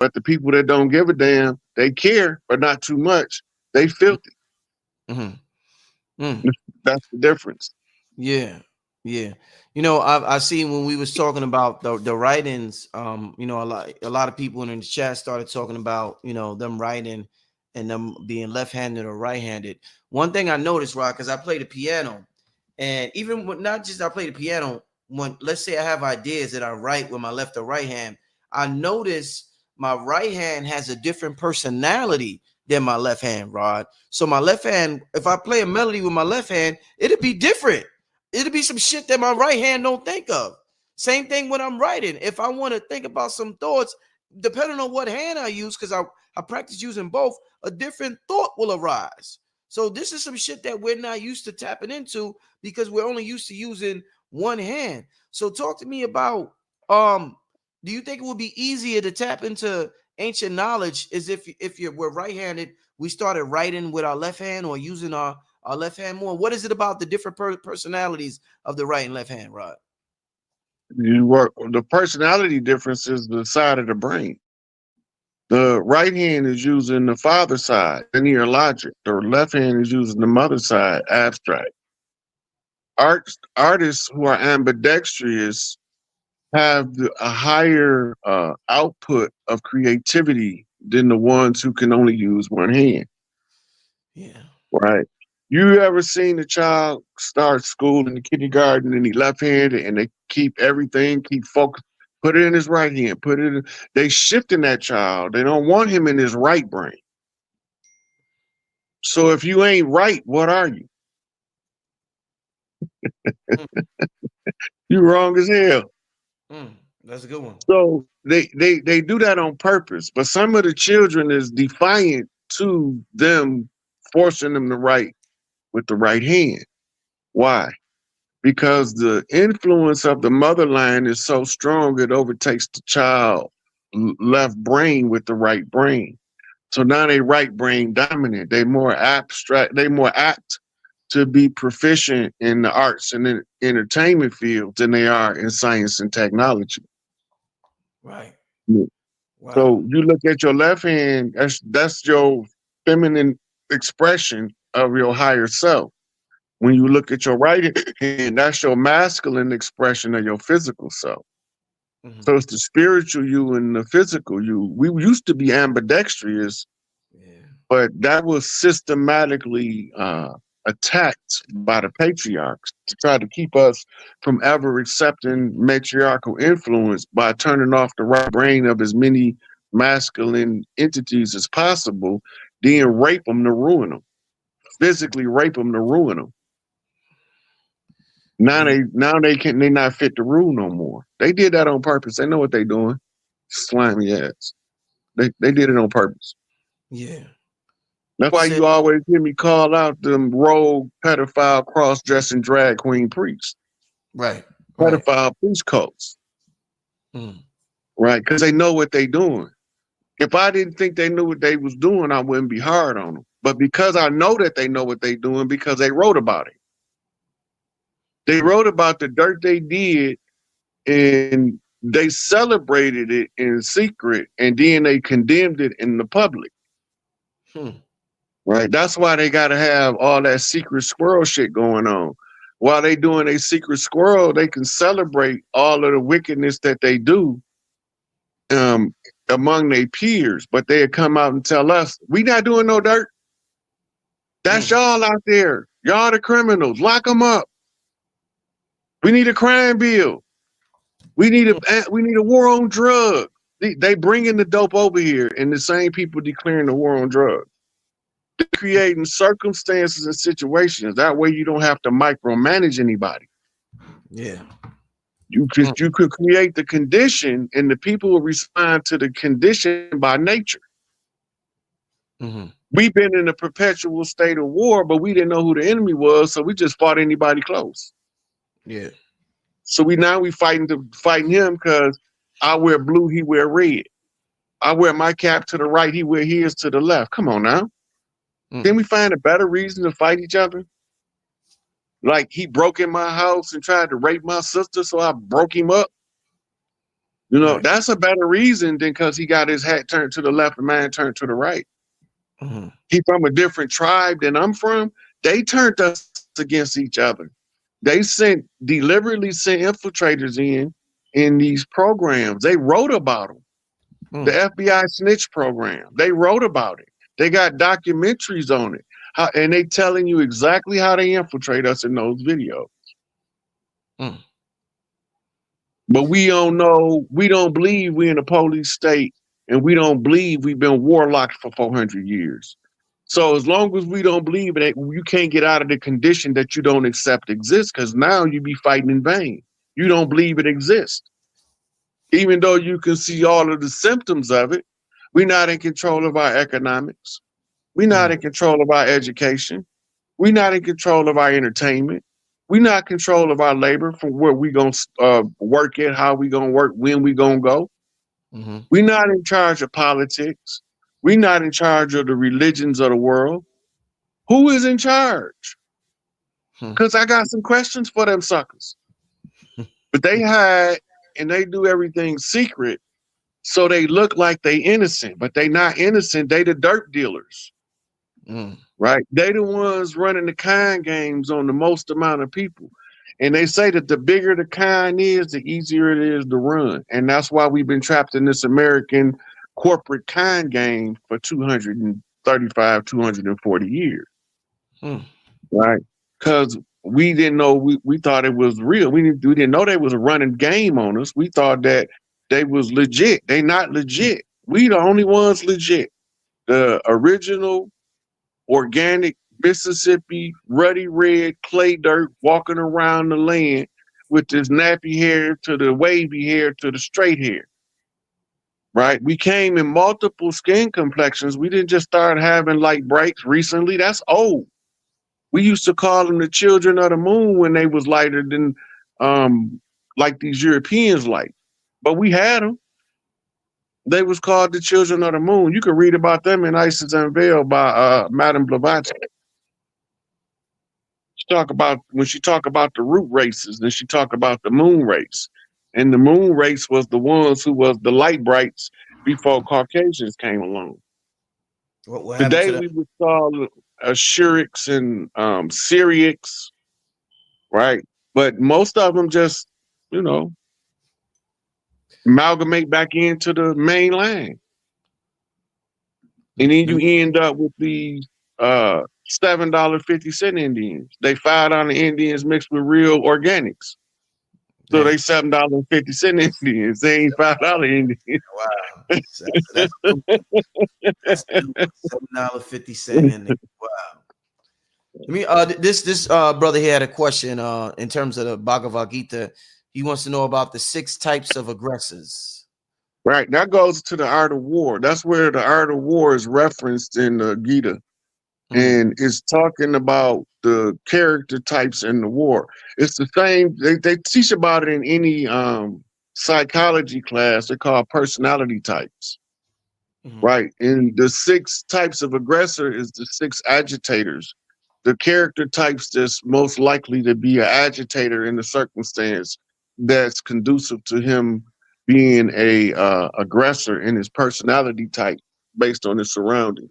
But the people that don't give a damn, they care, but not too much. They filthy. Mm-hmm. Mm. That's the difference. Yeah, yeah. I see when we was talking about the writings. A lot of people in the chat started talking about them writing and them being left-handed or right-handed. One thing I noticed, Rock, because I play the piano, and even when not just I play the piano, when let's say I have ideas that I write with my left or right hand, I notice my right hand has a different personality than my left hand, Rod. So my left hand, if I play a melody with my left hand, it'll be different. It'll be some shit that my right hand don't think of. Same thing when I'm writing. If I want to think about some thoughts, depending on what hand I use, because I practice using both, a different thought will arise. So this is some shit that we're not used to tapping into because we're only used to using one hand. So talk to me about do you think it would be easier to tap into ancient knowledge as we're right-handed, we started writing with our left hand or using our left hand more? What is it about the different personalities of the right and left hand, Rod? You work the personality difference is the side of the brain. The right hand is using the father side, linear logic. The left hand is using the mother side, abstract. Artists who are ambidextrous have a higher output of creativity than the ones who can only use one hand. Yeah. Right. You ever seen a child start school in the kindergarten and he left-handed and they keep everything, keep focus, put it in his right hand, put it in, they shifting that child. They don't want him in his right brain. So if you ain't right, what are you? Mm, You wrong as hell. mm, that's a good one. So they do that on purpose. But some of the children is defiant to them forcing them to write with the right hand. Why? Because the influence of the mother line is so strong it overtakes the child left brain with the right brain. So now they right brain dominant. They more abstract. They more apt to be proficient in the arts and entertainment field than they are in science and technology. Right. Yeah. Wow. So you look at your left hand. That's your feminine expression of your higher self. When you look at your right hand, that's your masculine expression of your physical self. Mm-hmm. So it's the spiritual you and the physical you. We used to be ambidextrous, Yeah. but that was systematically attacked by the patriarchs to try to keep us from ever accepting matriarchal influence by turning off the right brain of as many masculine entities as possible, then rape them to ruin them, physically rape them to ruin them. Yeah. Now they not fit the rule no more. They did that on purpose. They know what they doing. Slimy ass. They did it on purpose. Yeah. That's You why said you always hear me call out them rogue pedophile cross dressing drag queen priests, right. Right. pedophile priest cults, Mm. right? Because they know what they doing. If I didn't think they knew what they was doing, I wouldn't be hard on them. But because I know that they know what they doing, because they wrote about it. They wrote about the dirt they did and they celebrated it in secret and then they condemned it in the public. Hmm. Right. That's why they gotta have all that secret squirrel shit going on. While they doing a secret squirrel, they can celebrate all of the wickedness that they do um among their peers, but they'll come out and tell us, we not doing no dirt. That's Mm. y'all out there. Y'all the criminals. Lock them up. We need a crime bill. We need a war on drugs. They bringing the dope over here, and the same people declaring the war on drugs. They're creating circumstances and situations. That way, you don't have to micromanage anybody. Yeah. You Mm. could create the condition, and the people will respond to the condition by nature. Mm-hmm. We've been in a perpetual state of war, but we didn't know who the enemy was, so we just fought anybody close. Yeah. So we fighting him because I wear blue, he wear red. I wear my cap to the right, he wear his to the left. Come on now. Can Mm. we find a better reason to fight each other? Like he broke in my house and tried to rape my sister, so I broke him up. You know, Right. that's a better reason than because he got his hat turned to the left and mine turned to the right. Mm-hmm. He from a different tribe than I'm from. They turned us against each other. They deliberately sent infiltrators in these programs. They wrote about them. The Mm. FBI snitch program. They wrote about it. They got documentaries on it. And they telling you exactly how they infiltrate us in those videos. Mm. But we don't know, we don't believe we in a police state, and we don't believe we've been warlocked for 400 years. So as long as we don't believe it, you can't get out of the condition that you don't accept exists, because now you be fighting in vain. You don't believe it exists. Even though you can see all of the symptoms of it, we're not in control of our economics. We're not Mm. in control of our education. We're not in control of our entertainment. We're not in control of our labor from where we gonna work at, how we gonna work, when we gonna go. Mm-hmm. We're not in charge of politics. We're not in charge of the religions of the world. Who is in charge? Hmm. Because I got some questions for them suckers. But they hide and they do everything secret so they look like they innocent, but they not innocent. They the dirt dealers. Mm. Right? They the ones running the kind games on the most amount of people. And they say that the bigger the kind is, the easier it is to run. And that's why we've been trapped in this American corporate kind game for 235, 240 years. Mm. Right? Because we didn't know, we thought it was real. We didn't know they was a running game on us. We thought that they was legit. They not legit. We the only ones legit. The original organic Mississippi ruddy red clay dirt walking around the land with this nappy hair to the wavy hair to the straight hair. Right? We came in multiple skin complexions. We didn't just start having light breaks recently. That's old. We used to call them the children of the moon when they was lighter than like these Europeans like. But we had them. They was called the children of the moon. You can read about them in Isis Unveiled by Madame Blavatsky. Talk about when she talk about the root races, then she talk about the moon race. And the moon race was the ones who was the light brights before Caucasians came along. What happened Today to that? we would call Ashurics and Syriacs, right? But most of them just, you know, amalgamate back into the main line. And then Let you me, end up with these $7.50 Indians. They $5 Indians mixed with real organics. So damn. they $7.50 Indians. They ain't $5 Indians. Wow. So that's a new one. That's a new one. $7.50 in there. Wow. Let me this brother here had a question in terms of the Bhagavad Gita. He wants to know about the 6 types of aggressors. Right. That goes to the art of war. That's where the art of war is referenced in the Gita. Mm, And it's talking about the character types in the war. It's the same, they teach about it in any psychology class. They're called personality types. mm, Right. And the 6 types of aggressor is the 6 agitators. The character types that's most likely to be an agitator in the circumstance that's conducive to him being a aggressor in his personality type based on his surroundings.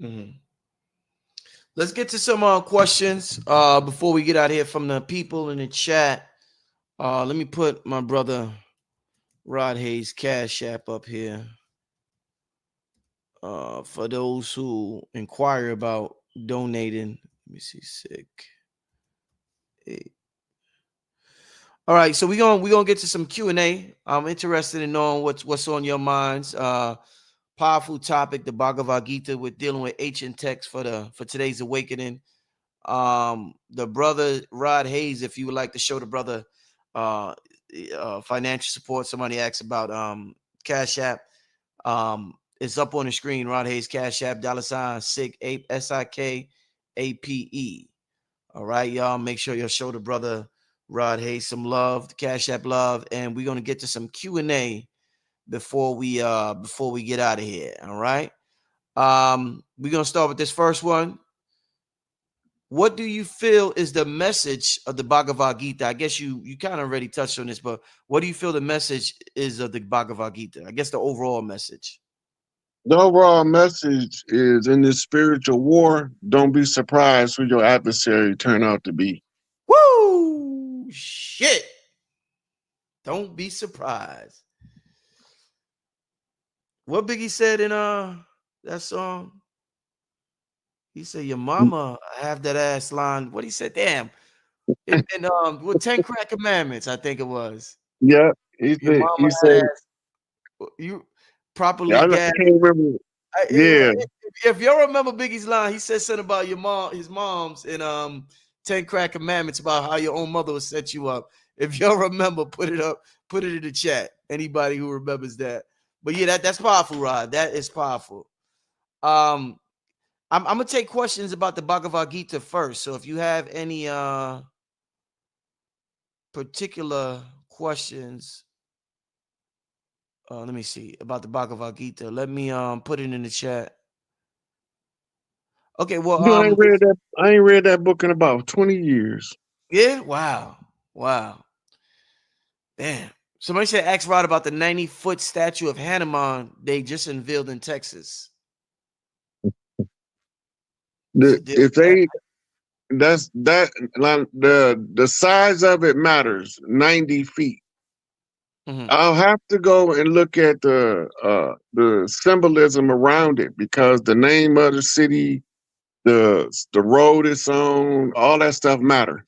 mm. Let's get to some questions before we get out here from the people in the chat. Let me put my brother Rod Hayes Cash App up here for those who inquire about donating. Let me see, sick. Hey. All right, so we gonna get to some Q&A. I'm interested in knowing what's on your minds. Powerful topic, the Bhagavad Gita. We're dealing with ancient text for today's awakening. The brother Rod Hayes, if you would like to show the brother uh, financial support. Somebody asked about Cash App. It's up on the screen. Rod Hayes Cash App $ SIK SIKAPE. All right, y'all. Make sure you show the brother Rod Hayes some love, the Cash App love, and we're gonna get to some Q&A before we get out of here. All right. We're gonna start with this first one. what do you feel is the message of the Bhagavad Gita? I guess you kind of already touched on this, but what do you feel the message is of the Bhagavad Gita? I guess the overall message. The overall message is in this spiritual war, don't be surprised who your adversary turn out to be. Woo! Shit. Don't be surprised. What Biggie said in that song? He said, "Your mama have that ass line." What he said? Damn. In with 10 Crack Commandments, I think it was. Yeah, Your mama he had said, ass. You properly I gassed. can't remember. Yeah, If y'all remember Biggie's line, he said something about your mom, his mom's in 10 Crack Commandments about how your own mother would set you up. If y'all remember, put it up, put it in the chat. Anybody who remembers that. But yeah, that's powerful, Rod. That is powerful. Um, I'm gonna take questions about the Bhagavad Gita first. So if you have any particular questions, let me see about the Bhagavad Gita. Let me put it in the chat. Okay, well, you know, I ain't read that. I ain't read that book in about 20 years. yeah, wow, wow, damn. Somebody said ask Rod about the 90-foot statue of Hanuman they just unveiled in Texas. You should deal If with that. they that's that like, the size of it matters. 90 feet. Mhm, I'll have to go and look at the symbolism around it because the name of the city, the road it's on, all that stuff matter.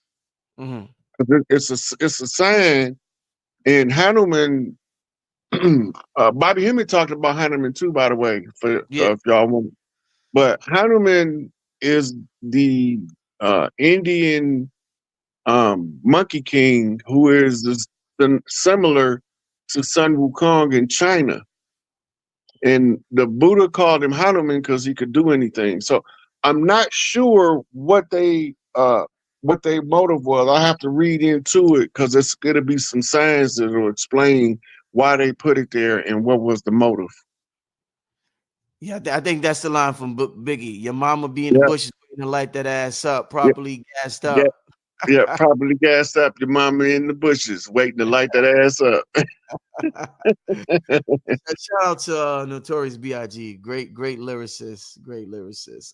mhm. It's a sign. And Hanuman, Bobby Hemmett talked about Hanuman too, by the way, for Yeah. if y'all want. But Hanuman is the Indian Monkey King, who is similar to Sun Wukong in China. And the Buddha called him Hanuman because he could do anything. So I'm not sure what their motive was. I have to read into it because it's going to be some signs that will explain why they put it there and what was the motive. Yeah, I think that's the line from Biggie. Your mama be in the Yeah, bushes waiting to light that ass up, yeah, properly gassed yeah, up. yeah. Probably gassed up your mama in the bushes waiting to light that ass up. Shout out to Notorious B.I.G. Great lyricist. Great lyricist.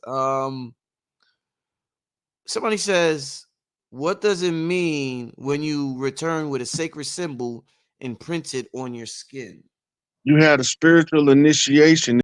Somebody says, what does it mean when you return with a sacred symbol imprinted on your skin? You had a spiritual initiation